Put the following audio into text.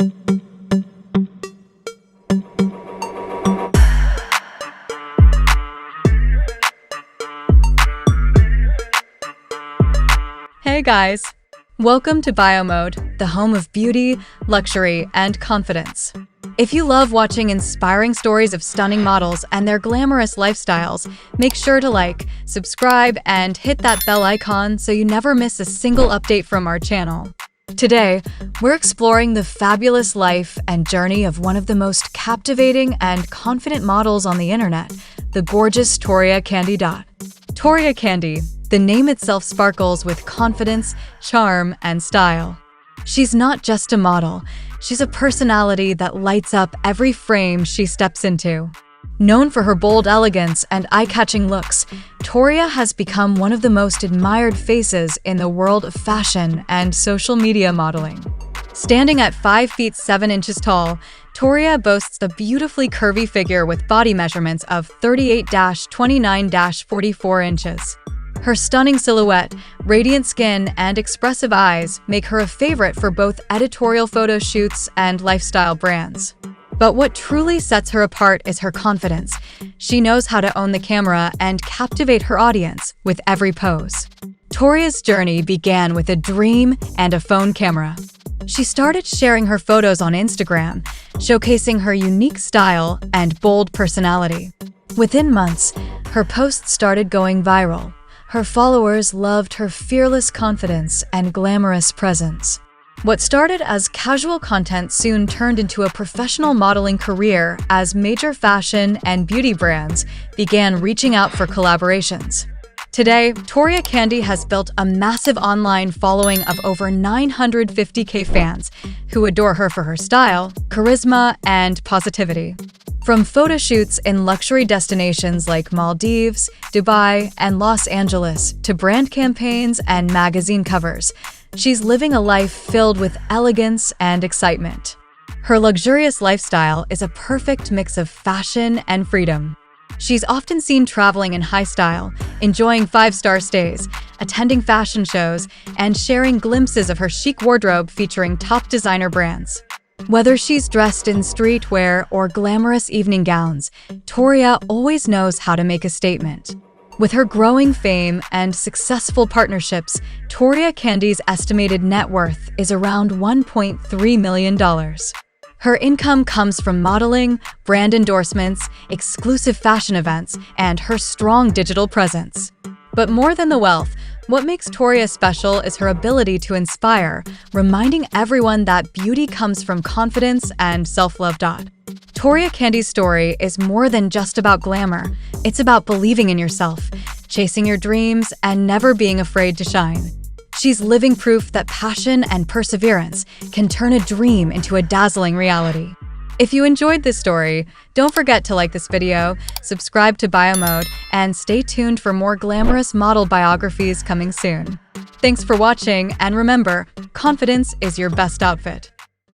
Hey guys! Welcome to Bio Mode, the home of beauty, luxury, and confidence. If you love watching inspiring stories of stunning models and their glamorous lifestyles, make sure to like, subscribe, and hit that bell icon so you never miss a single update from our channel. Today, we're exploring the fabulous life and journey of one of the most captivating and confident models on the internet, the gorgeous Toria Candy. Toria Candy. The name itself sparkles with confidence, charm, and style. She's not just a model, she's a personality that lights up every frame she steps into. Known for her bold elegance and eye-catching looks, Toria has become one of the most admired faces in the world of fashion and social media modeling. Standing at 5 feet 7 inches tall, Toria boasts a beautifully curvy figure with body measurements of 38-29-44 inches. Her stunning silhouette, radiant skin, and expressive eyes make her a favorite for both editorial photo shoots and lifestyle brands. But what truly sets her apart is her confidence. She knows how to own the camera and captivate her audience with every pose. Toria's journey began with a dream and a phone camera. She started sharing her photos on Instagram, showcasing her unique style and bold personality. Within months, her posts started going viral. Her followers loved her fearless confidence and glamorous presence. What started as casual content soon turned into a professional modeling career as major fashion and beauty brands began reaching out for collaborations. Today, Toria Candy has built a massive online following of over 950,000 fans who adore her for her style, charisma, and positivity. From photo shoots in luxury destinations like Maldives, Dubai, and Los Angeles to brand campaigns and magazine covers, she's living a life filled with elegance and excitement. Her luxurious lifestyle is a perfect mix of fashion and freedom. She's often seen traveling in high style, enjoying 5-star stays, attending fashion shows, and sharing glimpses of her chic wardrobe featuring top designer brands. Whether she's dressed in streetwear or glamorous evening gowns, Toria always knows how to make a statement. With her growing fame and successful partnerships, Toria Candy's estimated net worth is around $1.3 million. Her income comes from modeling, brand endorsements, exclusive fashion events, and her strong digital presence. But more than the wealth, what makes Toria special is her ability to inspire, reminding everyone that beauty comes from confidence and self-love. Toria Candy's story is more than just about glamour. It's about believing in yourself, chasing your dreams, and never being afraid to shine. She's living proof that passion and perseverance can turn a dream into a dazzling reality. If you enjoyed this story, don't forget to like this video, subscribe to Bio Mode, and stay tuned for more glamorous model biographies coming soon. Thanks for watching, and remember, confidence is your best outfit.